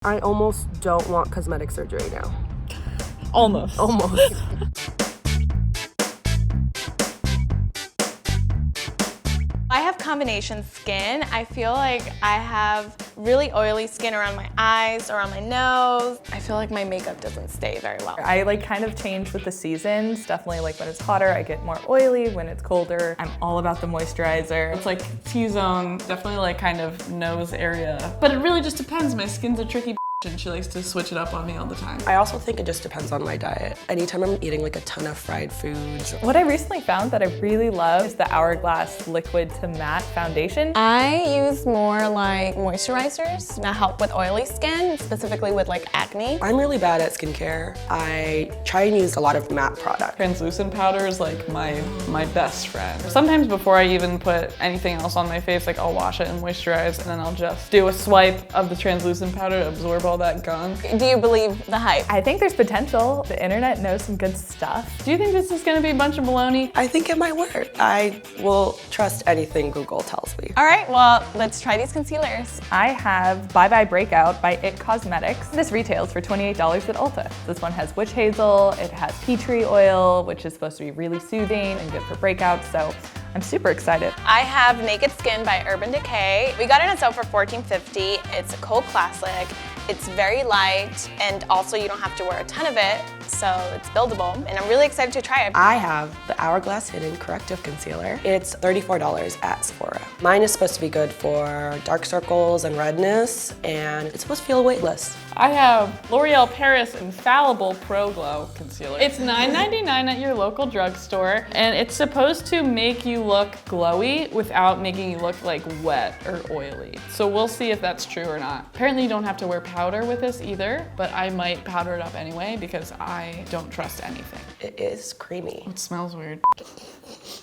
I almost don't want cosmetic surgery now. Almost. Almost. I have combination skin. I feel like I have really oily skin around my eyes, around my nose. I feel like my makeup doesn't stay very well. I kind of change with the seasons. Definitely when it's hotter, I get more oily. When it's colder, I'm all about the moisturizer. It's like T-zone, definitely kind of nose area. But it really just depends. My skin's a tricky and she likes to switch it up on me all the time. I also think it just depends on my diet. Anytime I'm eating like a ton of fried foods. What I recently found that I really love is the Hourglass Liquid to Matte Foundation. I use more like moisturizers to help with oily skin, specifically with like acne. I'm really bad at skincare. I try and use a lot of matte products. Translucent powder is like my best friend. Sometimes before I even put anything else on my face, like I'll wash it and moisturize, and then I'll just do a swipe of the translucent powder to absorb all that gunk. Do you believe the hype? I think there's potential. The internet knows some good stuff. Do you think this is gonna be a bunch of baloney? I think it might work. I will trust anything Google tells me. All right, well, let's try these concealers. I have Bye Bye Breakout by IT Cosmetics. This retails for $28 at Ulta. This one has witch hazel, it has tea tree oil, which is supposed to be really soothing and good for breakouts, so I'm super excited. I have Naked Skin by Urban Decay. We got it on sale for $14.50. It's a cult classic. It's very light, and also you don't have to wear a ton of it, so it's buildable, and I'm really excited to try it. I have the Hourglass Hidden Corrective Concealer. It's $34 at Sephora. Mine is supposed to be good for dark circles and redness, and it's supposed to feel weightless. I have L'Oreal Paris Infallible Pro Glow Concealer. It's $9.99 at your local drugstore, and it's supposed to make you look glowy without making you look like wet or oily. So we'll see if that's true or not. Apparently you don't have to wear powder with this either, but I might powder it up anyway because I don't trust anything. It is creamy. It smells weird.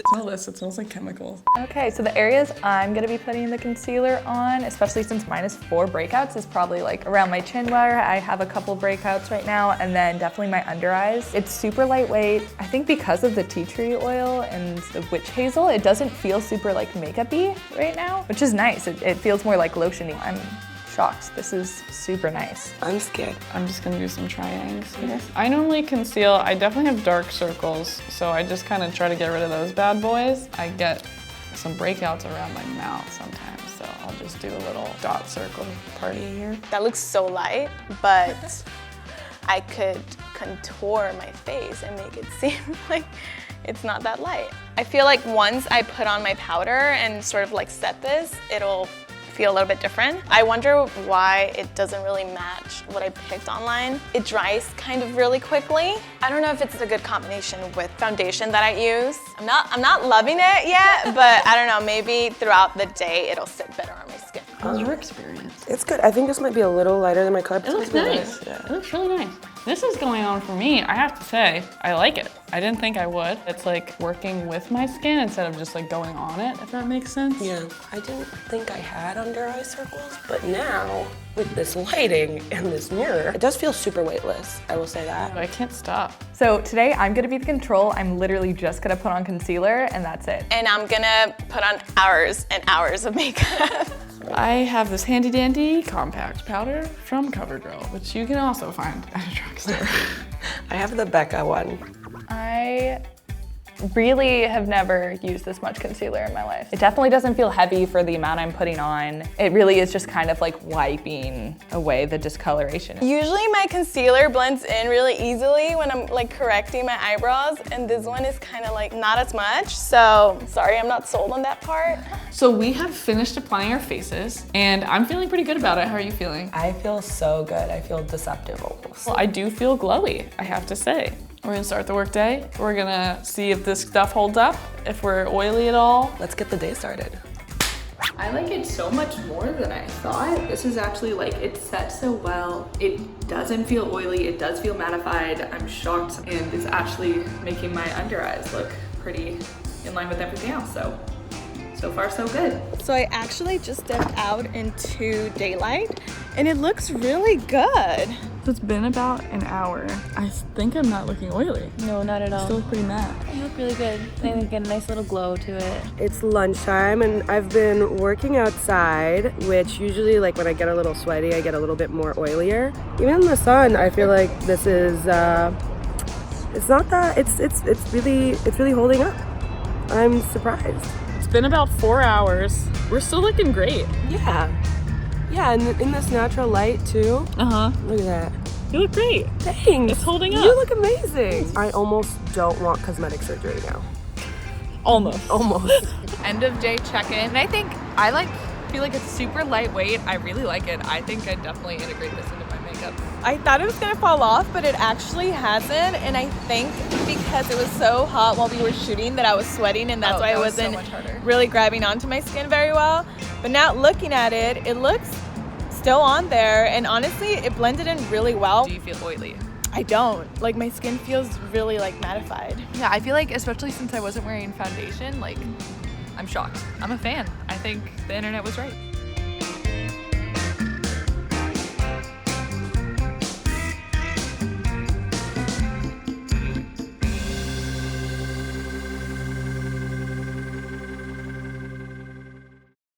Smell this, it smells like chemicals. Okay, so the areas I'm gonna be putting the concealer on, especially since mine is 4 breakouts, is probably like around my chin where I have a couple breakouts right now, and then definitely my under eyes. It's super lightweight. I think because of the tea tree oil and the witch hazel, it doesn't feel super like makeup-y right now, which is nice. It feels more like lotion-y. I'm shocked. This is super nice. I'm scared. I'm just gonna do some triangles here. I normally conceal, I definitely have dark circles, so I just kind of try to get rid of those bad boys. I get some breakouts around my mouth sometimes, so I'll just do a little dot circle party here. That looks so light, but I could contour my face and make it seem like it's not that light. I feel like once I put on my powder and sort of like set this, it'll feel a little bit different. I wonder why it doesn't really match what I picked online. It dries kind of really quickly. I don't know if it's a good combination with foundation that I use. I'm not loving it yet, but I don't know, maybe throughout the day it'll sit better on my skin. How's your experience? It's good. I think this might be a little lighter than my color. It looks nice. It looks really nice. This is going on for me. I have to say, I like it. I didn't think I would. It's like working with my skin instead of just like going on it, if that makes sense. Yeah, I didn't think I had under eye circles, but now with this lighting and this mirror, it does feel super weightless. I will say that. I can't stop. So today I'm gonna be the control. I'm literally just gonna put on concealer and that's it. And I'm gonna put on hours and hours of makeup. I have this handy dandy compact powder from CoverGirl, which you can also find at a drugstore. I have the Becca one. I really have never used this much concealer in my life. It definitely doesn't feel heavy for the amount I'm putting on. It really is just kind of like wiping away the discoloration. Usually my concealer blends in really easily when I'm like correcting my eyebrows, and this one is kind of like not as much, so sorry, I'm not sold on that part. So we have finished applying our faces, and I'm feeling pretty good about it. How are you feeling? I feel so good. I feel deceptive almost. Well, I do feel glowy, I have to say. We're gonna start the workday. We're gonna see if this stuff holds up, if we're oily at all. Let's get the day started. I like it so much more than I thought. This is actually like, it sets so well. It doesn't feel oily, it does feel mattified. I'm shocked, and it's actually making my under eyes look pretty in line with everything else, so So far, so good. So I actually just stepped out into daylight and it looks really good. So it's been about an hour. I think I'm not looking oily. No, not at all. Still look pretty matte. You look really good. I think a nice little glow to it. It's lunchtime and I've been working outside, which usually like when I get a little sweaty, I get a little bit more oilier. Even in the sun, I feel like this is, it's not that, it's really holding up. I'm surprised. It's been about 4 hours. We're still looking great. Yeah. Yeah, and in this natural light too. Uh-huh. Look at that. You look great. Thanks. It's holding up. You look amazing. I almost don't want cosmetic surgery now. Almost. Almost. End of day check-in. And I think feel like it's super lightweight. I really like it. I think I'd definitely integrate this into my makeup. I thought it was gonna fall off, but it actually hasn't. And I think because it was so hot while we were shooting that I was sweating and that's why it wasn't so much harder. really grabbing onto my skin very well. But now looking at it, it looks still on there. And honestly, it blended in really well. Do you feel oily? I don't. Like my skin feels really like mattified. Yeah, I feel like especially since I wasn't wearing foundation, like I'm shocked. I'm a fan. I think the internet was right.